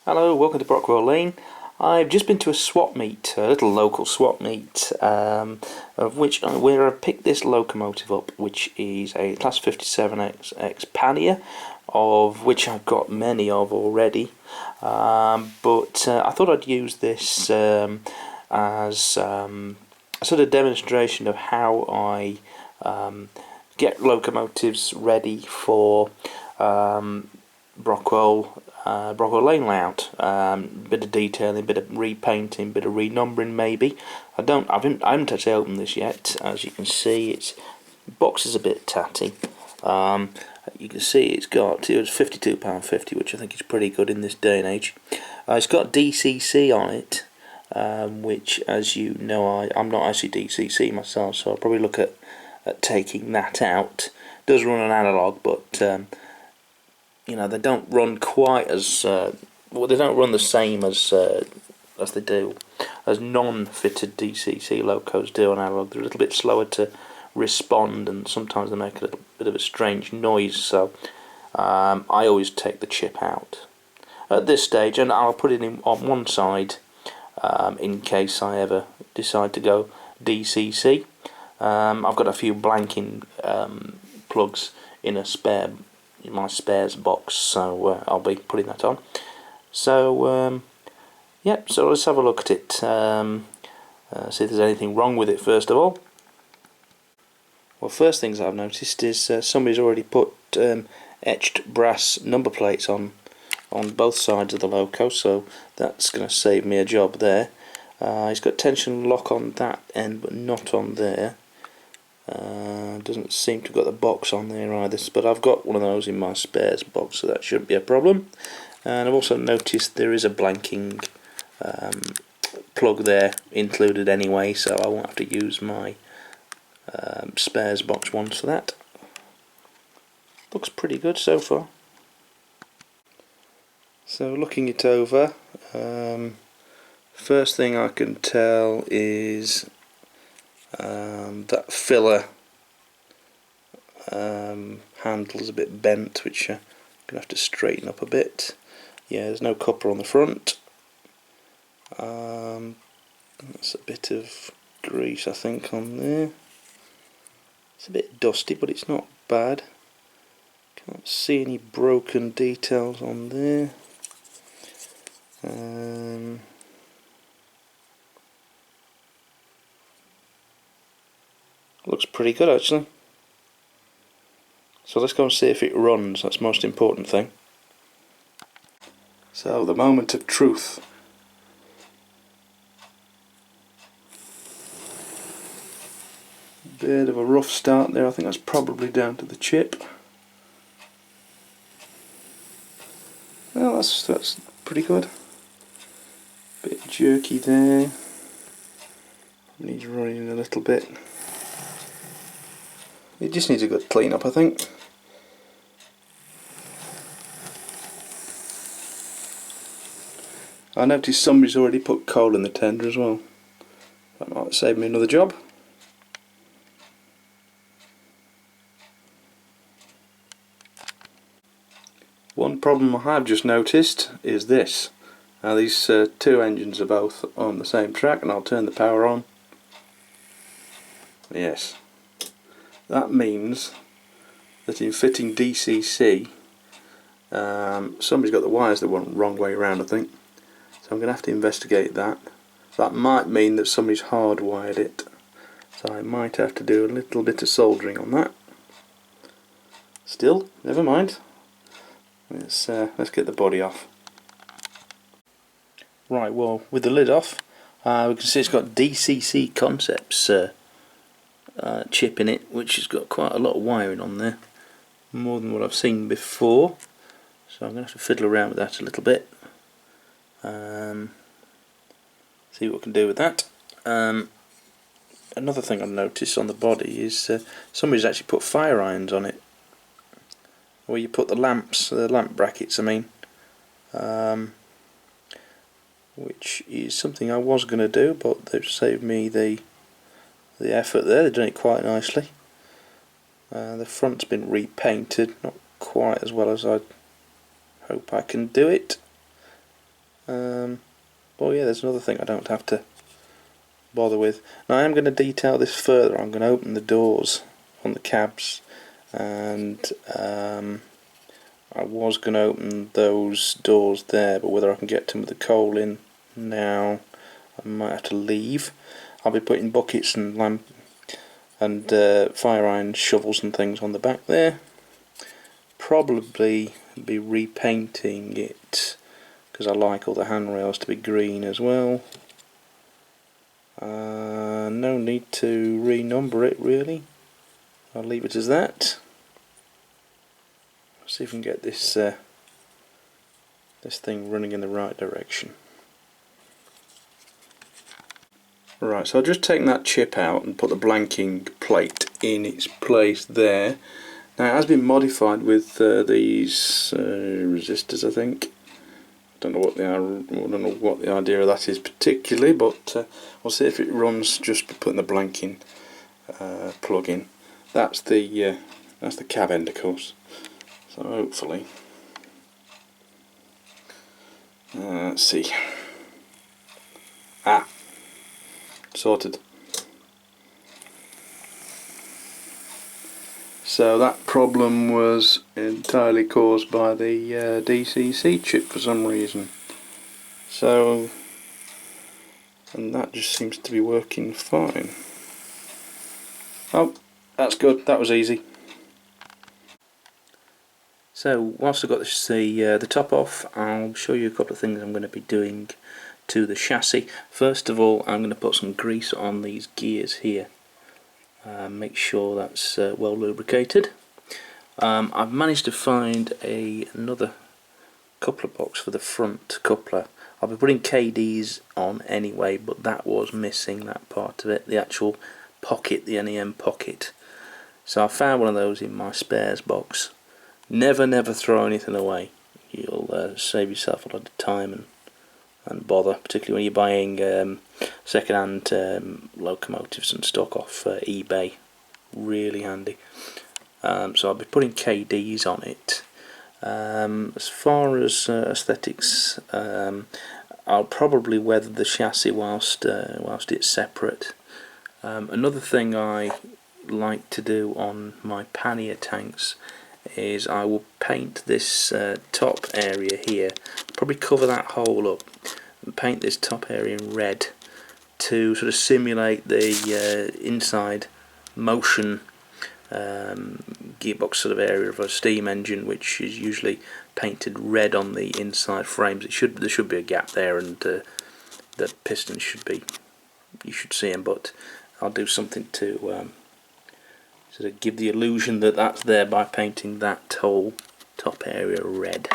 Hello, welcome to Brockwell Lane. I've just been to a swap meet, a little local swap meet, of which where I picked this locomotive up, which is a Class 57X pannier, of which I've got many of already. But I thought I'd use this as a sort of demonstration of how I get locomotives ready for Brockwell Lane layout. Bit of detailing, bit of repainting, bit of renumbering maybe. I haven't actually opened this yet. As you can see, its box is a bit tatty. You can see it was £52.50, which I think is pretty good in this day and age. It's got DCC on it, which, as you know, I'm not actually DCC myself, so I'll probably look at taking that out. It does run an analog, but you know, they don't run quite as they don't run the same as they do as non-fitted DCC locos do on analog. They're a little bit slower to respond, and sometimes they make a little bit of a strange noise. So I always take the chip out at this stage, and I'll put it in on one side in case I ever decide to go DCC. I've got a few blanking plugs in my spares box, so I'll be putting that on. So yeah, so let's have a look at it, see if there's anything wrong with it first of all. Well, first things I've noticed is somebody's already put etched brass number plates on both sides of the loco, so that's going to save me a job there. It's got tension lock on that end but not on there. Doesn't seem to have got the box on there either, but I've got one of those in my spares box, so that shouldn't be a problem. And I've also noticed there is a blanking plug there included anyway, so I won't have to use my spares box ones for that. Looks pretty good so far. So looking it over, first thing I can tell is that filler handle is a bit bent, which I'm going to have to straighten up a bit. Yeah, there's no copper on the front. That's a bit of grease I think on there. It's a bit dusty, but it's not bad. Can't see any broken details on there. Looks pretty good actually. So let's go and see if it runs. That's the most important thing. So the moment of truth. Bit of a rough start there. I think that's probably down to the chip. Well, that's pretty good. Bit jerky there. Needs running a little bit. It just needs a good clean up, I think. I noticed somebody's already put coal in the tender as well. That might save me another job. One problem I have just noticed is this. Now these two engines are both on the same track, and I'll turn the power on. Yes. That means that in fitting DCC, somebody's got the wires the wrong way around, I think. So I'm going to have to investigate that. That might mean that somebody's hardwired it. So I might have to do a little bit of soldering on that. Still, never mind. Let's get the body off. Right, well, with the lid off, we can see it's got DCC Concepts chip in it, which has got quite a lot of wiring on there, more than what I've seen before. So I'm going to have to fiddle around with that a little bit, see what we can do with that. Another thing I've noticed on the body is somebody's actually put fire irons on it, where you put the lamp brackets I mean, which is something I was going to do, but they've saved me the effort there. They've done it quite nicely. The front's been repainted, not quite as well as I hope I can do it. Oh yeah, there's another thing I don't have to bother with. Now I am going to detail this further. I'm going to open the doors on the cabs, and I was going to open those doors there, but whether I can get to them with the coal in now, I might have to leave. I'll be putting buckets and fire iron shovels and things on the back there. Probably be repainting it because I like all the handrails to be green as well. No need to renumber it really. I'll leave it as that. See if we can get this this thing running in the right direction. Right, so I'll just take that chip out and put the blanking plate in its place there. Now it has been modified with these resistors, I think. I don't know what the idea of that is particularly, but we'll see if it runs just by putting the blanking plug in. That's the cab end, of course. So hopefully, let's see. Sorted. So that problem was entirely caused by the DCC chip for some reason. So, and that just seems to be working fine. Oh, that's good. That was easy. So whilst I've got this, the top off, I'll show you a couple of things I'm going to be doing to the chassis. First of all, I'm going to put some grease on these gears here. Make sure that's well lubricated. I've managed to find another coupler box for the front coupler. I'll be putting KDs on anyway, but that was missing, that part of it, the actual pocket, the NEM pocket. So I found one of those in my spares box. Never throw anything away. You'll save yourself a lot of time and bother, particularly when you're buying second-hand locomotives and stock off eBay. Really handy. So I'll be putting KDs on it. As far as aesthetics, I'll probably weather the chassis whilst it's separate. Another thing I like to do on my pannier tanks is I will paint this top area here, probably cover that hole up and paint this top area in red to sort of simulate the inside motion gearbox sort of area of a steam engine, which is usually painted red on the inside frames. There should be a gap there, and the pistons should be, you should see them, but I'll do something to sort of give the illusion that that's there by painting that whole top area red,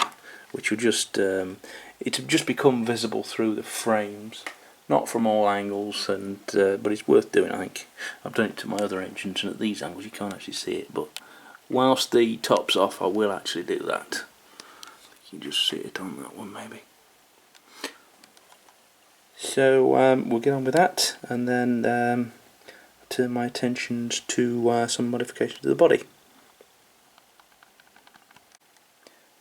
which will just it'll just become visible through the frames, not from all angles, and but it's worth doing, I think. I've done it to my other engines, and at these angles you can't actually see it, but whilst the top's off I will actually do that. You can just see it on that one maybe. So we'll get on with that, and then turn my attentions to some modifications to the body.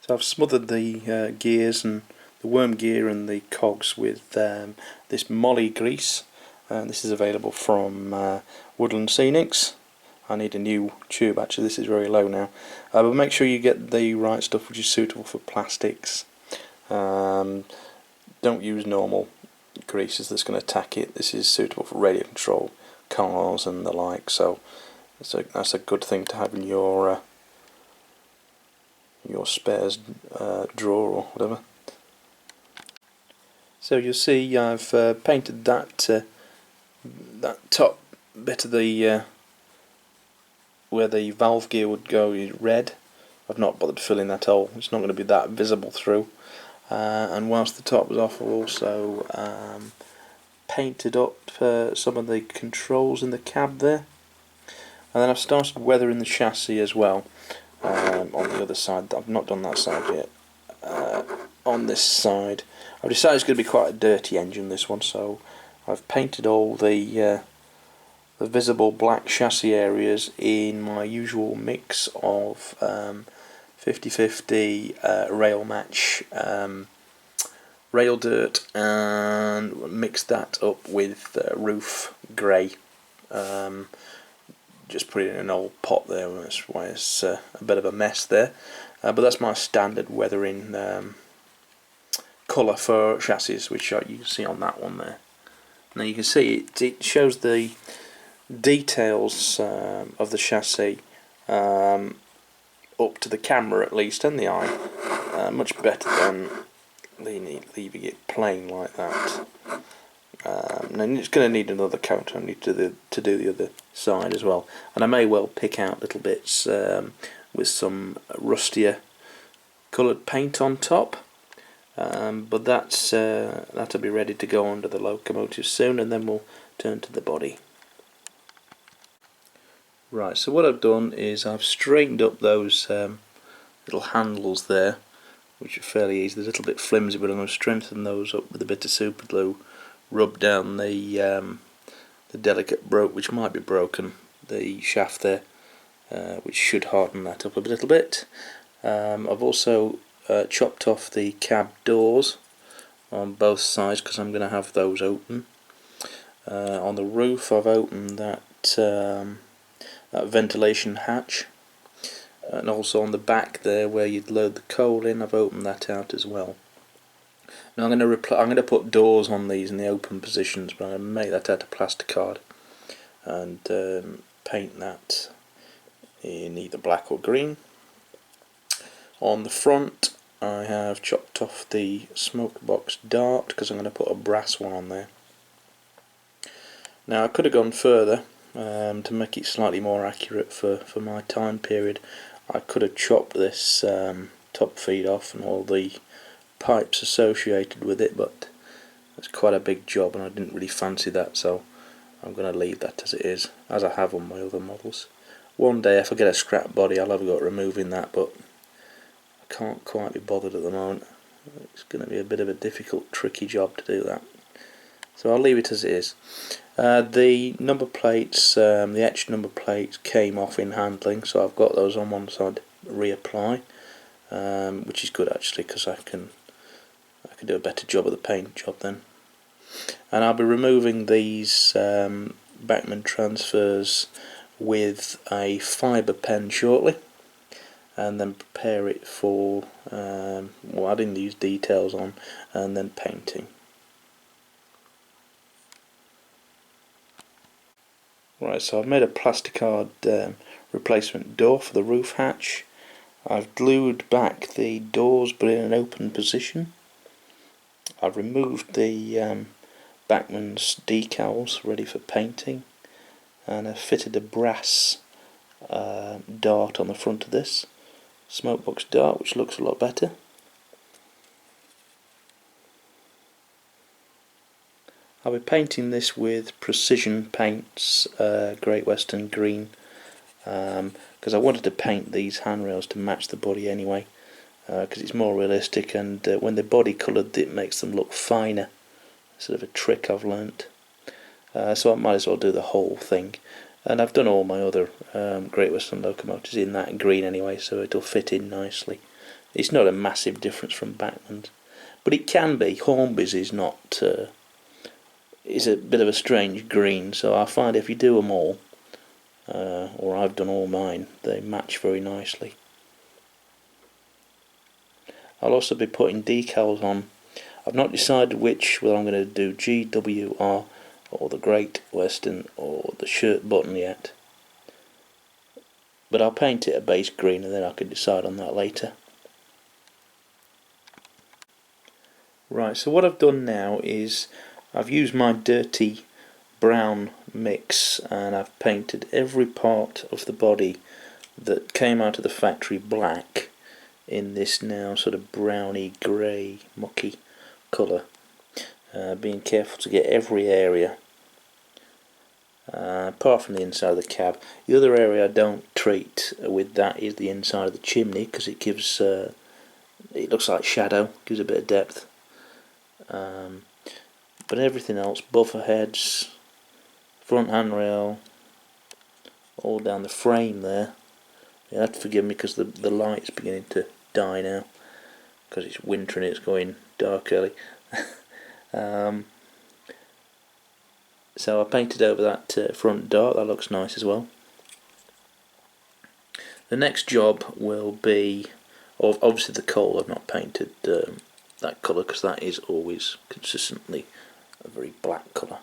So I've smothered the gears and the worm gear and the cogs with this moly grease, and this is available from Woodland Scenics. I need a new tube, actually. This is very low now, but make sure you get the right stuff which is suitable for plastics. Don't use normal greases that's going to attack it. This is suitable for radio control cars and the like, so that's a good thing to have in your spares drawer or whatever. So you'll see I've painted that top bit of the where the valve gear would go is red. I've not bothered filling that hole. It's not going to be that visible through. And whilst the top was off, I've also painted up some of the controls in the cab there, and then I've started weathering the chassis as well on the other side. I've not done that side yet. On this side I've decided it's going to be quite a dirty engine, this one, so I've painted all the visible black chassis areas in my usual mix of 50/50 rail match rail dirt and mix that up with roof grey. Just put it in an old pot there, that's why it's a bit of a mess there. But that's my standard weathering colour for chassis, which you can see on that one there. Now you can see it shows the details of the chassis up to the camera at least, and the eye, much better than leaving it plain like that. And it's going to need another coat. I need to do the other side as well, and I may well pick out little bits with some rustier coloured paint on top, but that'll be ready to go under the locomotive soon, and then we'll turn to the body. Right, so what I've done is I've straightened up those little handles there, which are fairly easy. They're a little bit flimsy, but I'm going to strengthen those up with a bit of super glue, rub down the delicate which might be broken, the shaft there, which should harden that up a little bit. I've also chopped off the cab doors on both sides because I'm going to have those open. On the roof I've opened that ventilation hatch, and also on the back there where you'd load the coal in, I've opened that out as well. Now I'm going to put doors on these in the open positions, but I'm going to make that out of plasticard and paint that in either black or green. On the front I have chopped off the smoke box dart because I'm going to put a brass one on there. Now I could have gone further to make it slightly more accurate for my time period. I could have chopped this top feed off and all the pipes associated with it, but it's quite a big job and I didn't really fancy that, so I'm going to leave that as it is, as I have on my other models. One day if I get a scrap body I'll have a go at removing that, but I can't quite be bothered at the moment. It's going to be a bit of a difficult, tricky job to do that, so I'll leave it as it is. The number plates, the etched number plates came off in handling, so I've got those on one side to reapply, which is good actually, because I can do a better job of the paint job then. And I'll be removing these Bachmann transfers with a fibre pen shortly, and then prepare it for adding these details on and then painting. Right, so I've made a plasticard replacement door for the roof hatch. I've glued back the doors but in an open position. I've removed the Bachmann's decals ready for painting, and I've fitted a brass dart on the front of this smokebox dart, which looks a lot better. I'll be painting this with Precision Paints Great Western Green, because I wanted to paint these handrails to match the body anyway, because it's more realistic, and when they're body coloured it makes them look finer. Sort of a trick I've learnt, so I might as well do the whole thing. And I've done all my other Great Western locomotives in that green anyway, so it'll fit in nicely. It's not a massive difference from Bachmann's, but it can be. Hornby's is not. Is a bit of a strange green, so I find if you do them all, or I've done all mine, they match very nicely. I'll also be putting decals on. I've not decided whether I'm going to do GWR or the Great Western or the shirt button yet, but I'll paint it a base green and then I can decide on that later. Right, so what I've done now is I've used my dirty brown mix and I've painted every part of the body that came out of the factory black in this now sort of browny grey mucky colour, being careful to get every area apart from the inside of the cab. The other area I don't treat with that is the inside of the chimney, because it gives it looks like shadow, gives a bit of depth. But everything else, buffer heads, front handrail, all down the frame there. You have to forgive me because the light's beginning to die now, because it's winter and it's going dark early. So I painted over that front door. That looks nice as well. The next job will be, obviously the coal I've not painted that colour, because that is always consistently a very black colour.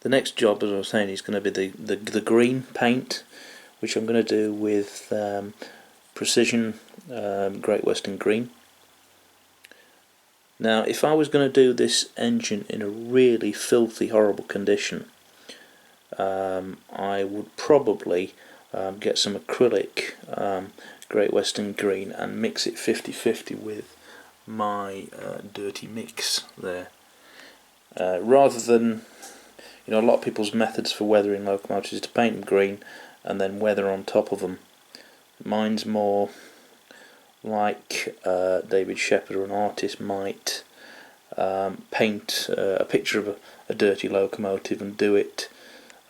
The next job, as I was saying, is going to be the green paint, which I'm going to do with Precision Great Western Green. Now, if I was going to do this engine in a really filthy, horrible condition, I would probably get some acrylic Great Western Green and mix it 50-50 with my dirty mix there. Rather than, a lot of people's methods for weathering locomotives is to paint them green and then weather on top of them. Mine's more like David Shepherd, or an artist, might paint a picture of a dirty locomotive and do it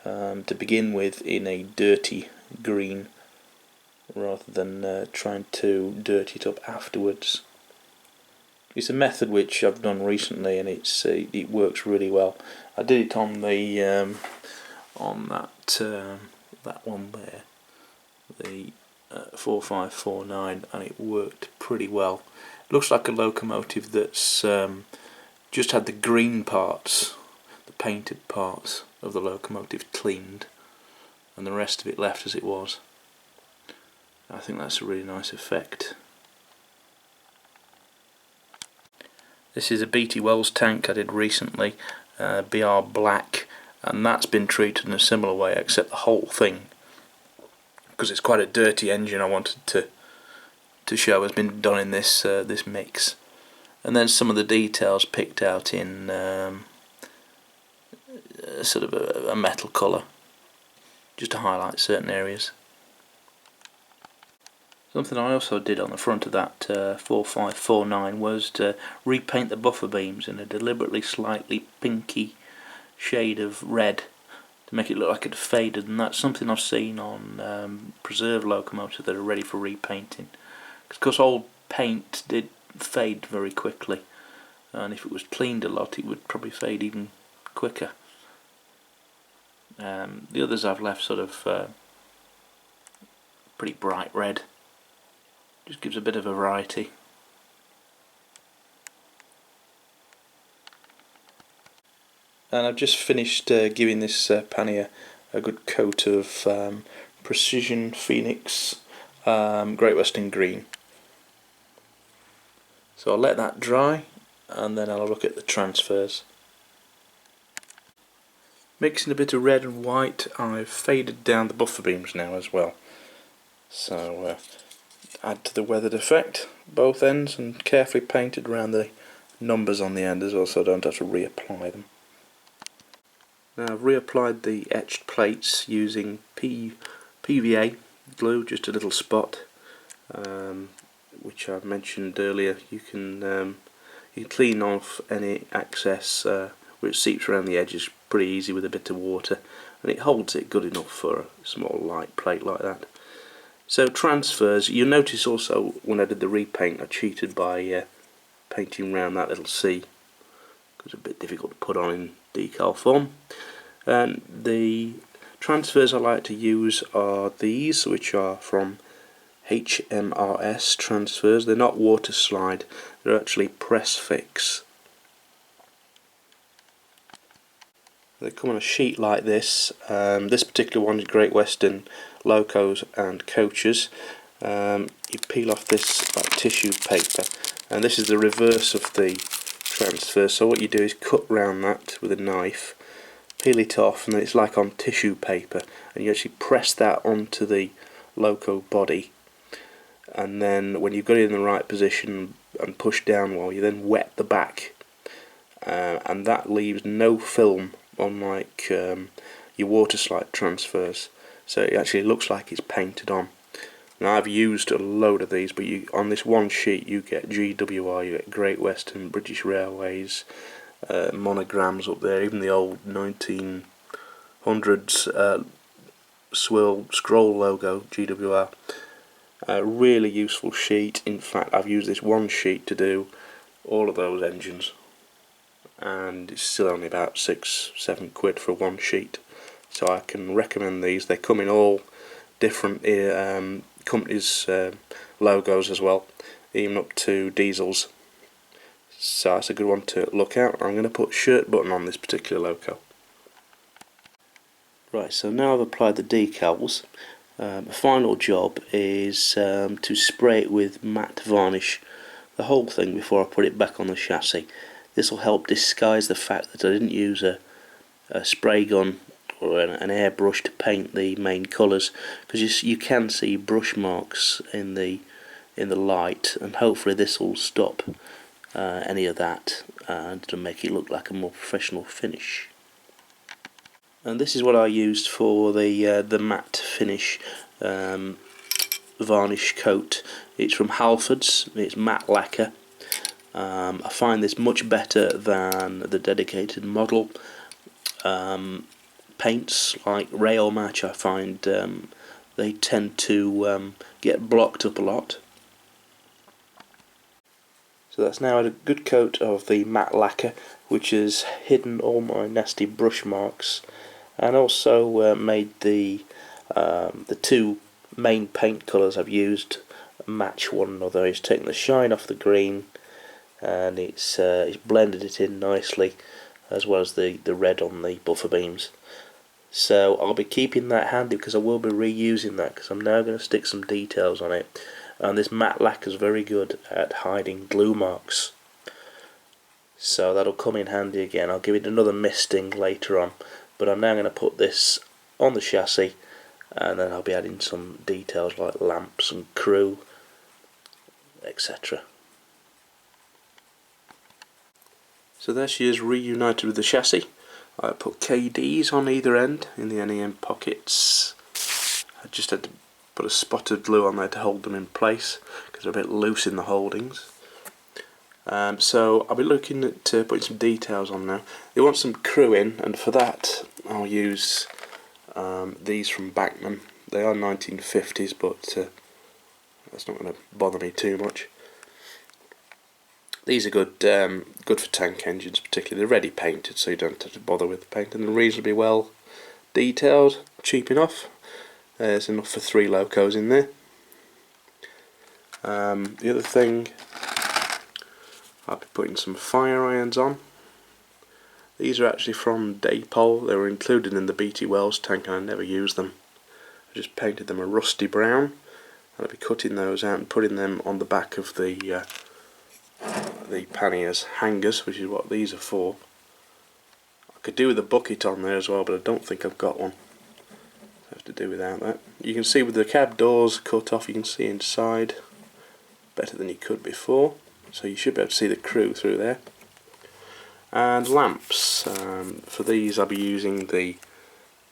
to begin with in a dirty green, rather than trying to dirty it up afterwards. It's a method which I've done recently, and it works really well. I did it on the on that one there, the 4549, and it worked pretty well. It looks like a locomotive that's just had the green parts, the painted parts of the locomotive cleaned, and the rest of it left as it was. I think that's a really nice effect. This is a BT Wells tank I did recently, BR Black, and that's been treated in a similar way, except the whole thing, because it's quite a dirty engine, I wanted to show has been done in this this mix. And then some of the details picked out in sort of a metal colour, just to highlight certain areas. Something I also did on the front of that 4549 was to repaint the buffer beams in a deliberately slightly pinky shade of red to make it look like it had faded, and that's something I've seen on preserved locomotives that are ready for repainting. Because old paint did fade very quickly, and if it was cleaned a lot it would probably fade even quicker. The others I've left sort of pretty bright red. Just gives a bit of variety. And I've just finished giving this pannier a good coat of Precision Phoenix Great Western Green. So I'll let that dry and then I'll look at the transfers. Mixing a bit of red and white, I've faded down the buffer beams now as well. So add to the weathered effect, both ends, and carefully painted around the numbers on the end as well, so I don't have to reapply them. Now I've reapplied the etched plates using PVA glue, just a little spot, which I've mentioned earlier. You can clean off any excess which seeps around the edges pretty easy with a bit of water, and it holds it good enough for a small light plate like that. So transfers, you'll notice also when I did the repaint I cheated by painting around that little C, because it's a bit difficult to put on in decal form. And the transfers I like to use are these, which are from HMRS transfers. They're not water slide, they're actually press fix. They come on a sheet like this. This particular one is Great Western locos and coaches. You peel off this like tissue paper, and this is the reverse of the transfer. So what you do is cut round that with a knife, peel it off, and then it's like on tissue paper, and you actually press that onto the loco body, and then when you've got it in the right position and push down well, you then wet the back, and that leaves no film, unlike your water slide transfers, so it actually looks like it's painted on. Now I've used a load of these, but on this one sheet you get GWR, you get Great Western, British Railways, monograms up there, even the old 1900s swirl scroll logo, GWR. Really useful sheet. In fact, I've used this one sheet to do all of those engines, and it's still only about £6-7 for one sheet. So I can recommend these. They come in all different companies' logos as well, even up to diesels. So that's a good one to look out. I'm going to put shirt button on this particular loco. Right, so now I've applied the decals. The final job is to spray it with matte varnish, the whole thing, before I put it back on the chassis. This will help disguise the fact that I didn't use a spray gun or an airbrush to paint the main colours, because you can see brush marks in the light, and hopefully this will stop any of that to make it look like a more professional finish. And this is what I used for the matte finish varnish coat. It's from Halford's. It's matte lacquer. I find this much better than the dedicated model paints like Rail Match. I find they tend to get blocked up a lot. So that's now a good coat of the matte lacquer, which has hidden all my nasty brush marks, and also made the two main paint colours I've used match one another. It's taken the shine off the green, and it's blended it in nicely, as well as the red on the buffer beams. So I'll be keeping that handy, because I will be reusing that, because I'm now going to stick some details on it. And this matte lacquer is very good at hiding glue marks, so that'll come in handy again. I'll give it another misting later on, but I'm now going to put this on the chassis, and then I'll be adding some details like lamps and crew, etc. So there she is, reunited with the chassis. I put KDs on either end in the NEM pockets. I just had to put a spot of glue on there to hold them in place, because they're a bit loose in the holdings. So I'll be looking at putting some details on now. They want some crew in, and for that I'll use these from Bachmann. They are 1950s, but that's not going to bother me too much. These are good for tank engines particularly. They're ready painted, so you don't have to bother with the paint, and they're reasonably well detailed, cheap enough. There's enough for 3 locos in there. The other thing, I'll be putting some fire irons on. These are actually from Daypole. They were included in the BT Wells tank, and I never used them. I just painted them a rusty brown, and I'll be cutting those out and putting them on the back of the panniers hangers, which is what these are for. I could do with a bucket on there as well, but I don't think I've got one. I have to do without that. You can see with the cab doors cut off, you can see inside better than you could before, so you should be able to see the crew through there. And lamps. For these I'll be using the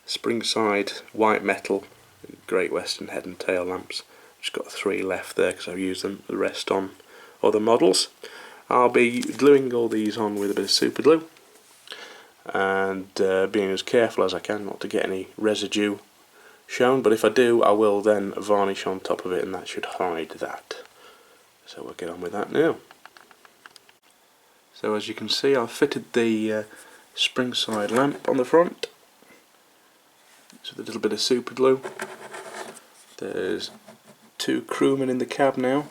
Springside white metal Great Western head and tail lamps. Just got 3 left there because I've used them, the rest on other models. I'll be gluing all these on with a bit of super glue, and being as careful as I can not to get any residue shown, but if I do, I will then varnish on top of it, and that should hide that. So we'll get on with that now. So as you can see, I've fitted the Springside lamp on the front. With a little bit of super glue. There's 2 crewmen in the cab now.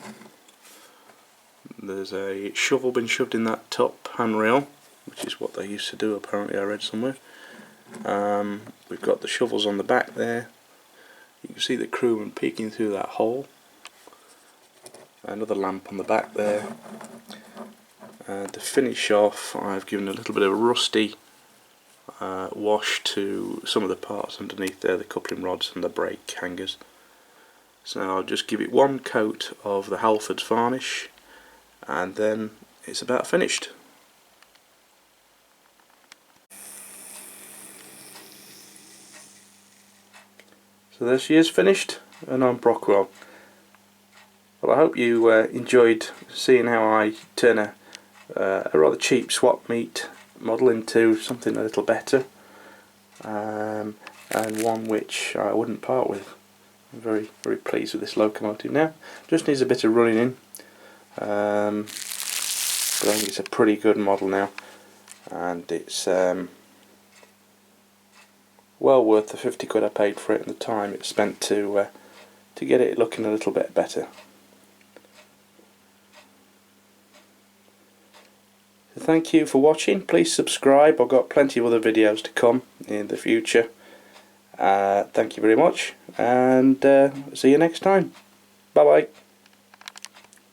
There's a shovel been shoved in that top handrail, which is what they used to do apparently, I read somewhere. We've got the shovels on the back there. You can see the crewman peeking through that hole. Another lamp on the back there. To finish off, I've given a little bit of rusty wash to some of the parts underneath there, the coupling rods and the brake hangers. So now I'll just give it one coat of the Halford's varnish, and then it's about finished. So there she is, finished, and I'm Brockwell. Well, I hope you enjoyed seeing how I turn a rather cheap swap meet model into something a little better, and one which I wouldn't part with. I'm very, very pleased with this locomotive now. Just needs a bit of running in. but I think it's a pretty good model now, and it's well worth the 50 quid I paid for it and the time it spent to get it looking a little bit better. So thank you for watching. Please subscribe. I've got plenty of other videos to come in the future. Thank you very much, and see you next time. Bye bye.